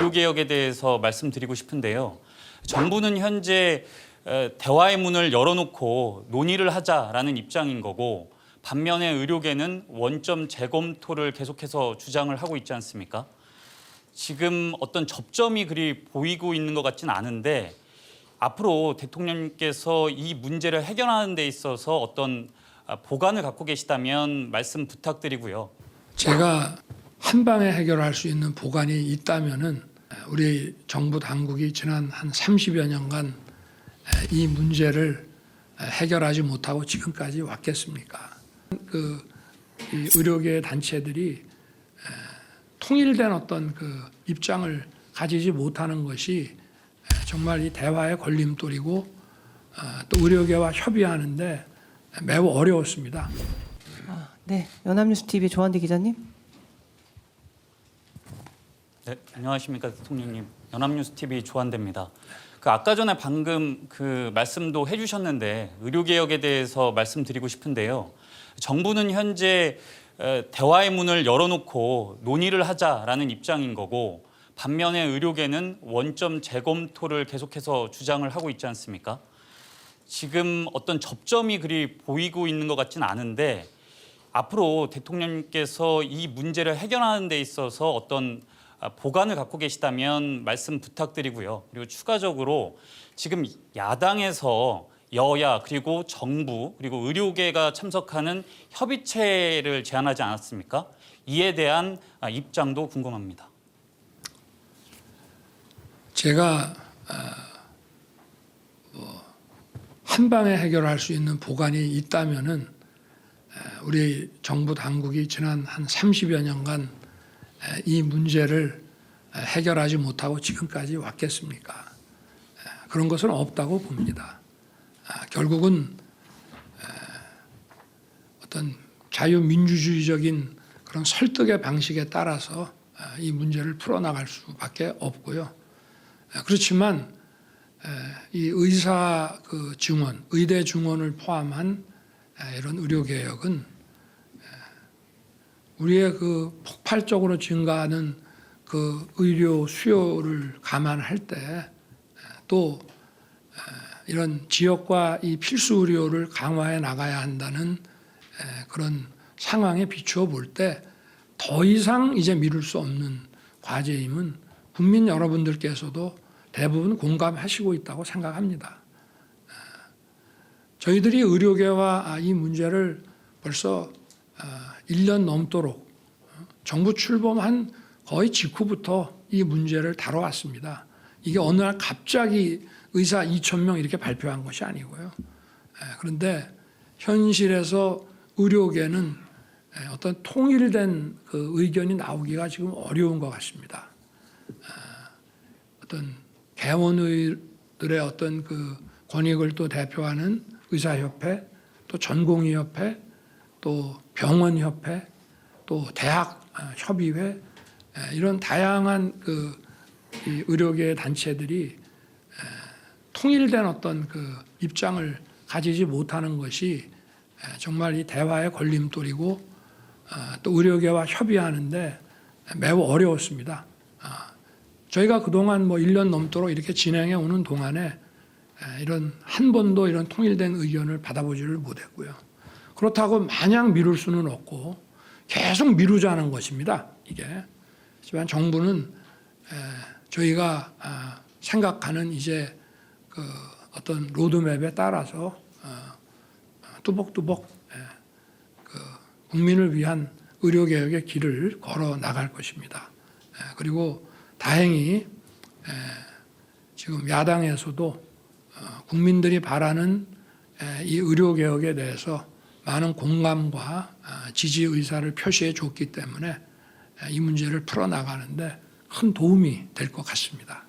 의료개혁에 대해서 말씀드리고 싶은데요. 정부는 현재 대화의 문을 열어놓고 논의를 하자라는 입장인 거고, 반면에 의료계는 원점 재검토를 계속해서 주장을 하고 있지 않습니까? 지금 어떤 접점이 그리 보이고 있는 것 같지는 않은데, 앞으로 대통령님께서 이 문제를 해결하는 데 있어서 어떤 보관을 갖고 계시다면 말씀 부탁드리고요. 제가 한 방에 해결할 수 있는 보관이 있다면은 우리 정부 당국이 지난 한 30여 년간 이 문제를 해결하지 못하고 지금까지 왔겠습니까? 이 의료계 단체들이 통일된 어떤 입장을 가지지 못하는 것이 정말 이 대화의 걸림돌이고 또 의료계와 협의하는데 매우 어려웠습니다. 네, 연합뉴스TV 조한대 기자님. 네, 안녕하십니까 대통령님. 연합뉴스TV 조한대입니다. 아까 전에 방금 말씀도 해주셨는데 의료개혁에 대해서 말씀드리고 싶은데요. 정부는 현재 대화의 문을 열어놓고 논의를 하자라는 입장인 거고, 반면에 의료계는 원점 재검토를 계속해서 주장을 하고 있지 않습니까? 지금 어떤 접점이 그리 보이고 있는 것 같지는 않은데, 앞으로 대통령님께서 이 문제를 해결하는 데 있어서 어떤 보관을 갖고 계시다면 말씀 부탁드리고요. 그리고 추가적으로 지금 야당에서 여야 그리고 정부 그리고 의료계가 참석하는 협의체를 제안하지 않았습니까? 이에 대한 입장도 궁금합니다. 제가 한 방에 해결할 수 있는 보관이 있다면은 우리 정부 당국이 지난 한 30여 년간 이 문제를 해결하지 못하고 지금까지 왔겠습니까? 그런 것은 없다고 봅니다. 결국은 어떤 자유민주주의적인 그런 설득의 방식에 따라서 이 문제를 풀어나갈 수밖에 없고요. 그렇지만 이 의사 증원, 의대 증원을 포함한 이런 의료개혁은 우리의 폭발적으로 증가하는 의료 수요를 감안할 때 또 이런 지역과 이 필수 의료를 강화해 나가야 한다는 그런 상황에 비추어 볼 때 더 이상 이제 미룰 수 없는 과제임은 국민 여러분들께서도 대부분 공감하시고 있다고 생각합니다. 저희들이 의료계와 이 문제를 벌써 1년 넘도록 정부 출범한 거의 직후부터 이 문제를 다뤄왔습니다. 이게 어느 날 갑자기 의사 2,000명 이렇게 발표한 것이 아니고요. 그런데 현실에서 의료계는 어떤 통일된 의견이 나오기가 지금 어려운 것 같습니다. 어떤 개원의들의 어떤 권익을 또 대표하는 의사협회, 또 전공의협회, 또 병원협회, 또 대학협의회, 이런 다양한 이 의료계 단체들이 통일된 어떤 입장을 가지지 못하는 것이 정말 이 대화의 걸림돌이고 또 의료계와 협의하는데 매우 어려웠습니다. 저희가 그동안 1년 넘도록 이렇게 진행해 오는 동안에 이런 한 번도 이런 통일된 의견을 받아보지를 못했고요. 그렇다고 마냥 미룰 수는 없고 계속 미루자는 것입니다. 이게. 하지만 정부는 저희가 생각하는 이제 어떤 로드맵에 따라서 뚜벅뚜벅 국민을 위한 의료개혁의 길을 걸어 나갈 것입니다. 그리고 다행히 지금 야당에서도 국민들이 바라는 이 의료개혁에 대해서 많은 공감과 지지 의사를 표시해 줬기 때문에 이 문제를 풀어나가는데 큰 도움이 될 것 같습니다.